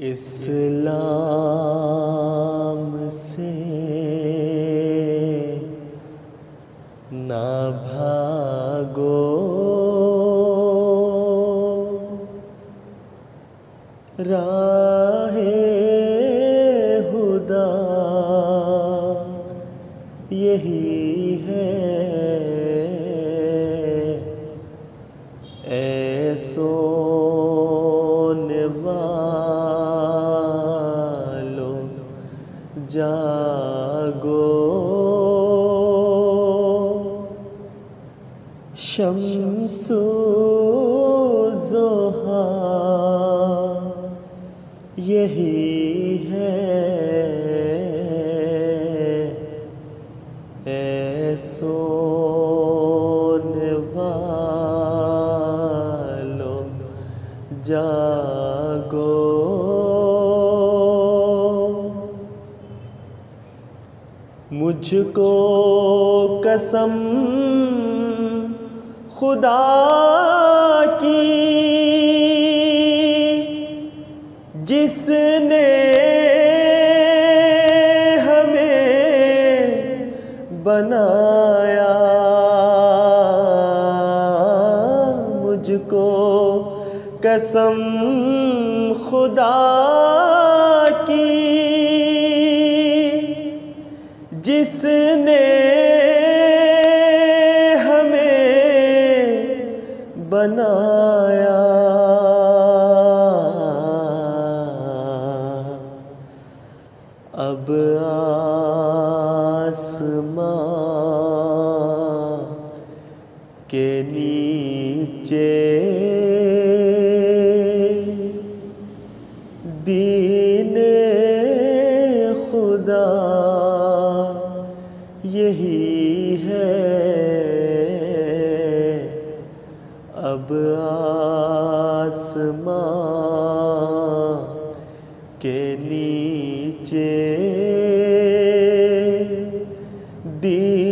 इस्लाम से ना भागो, राहे खुदा यही है। ऐ सोने वालों जागो, शम्सो ज़ोहा यही है। ऐ सोने वालों जागो, मुझको कसम खुदा की जिसने हमें बनाया, मुझको कसम खुदा की जिसने हमें बनाया। अब आसमां के नीचे दीने खुदा यही है। अब आसमां के नीचे दी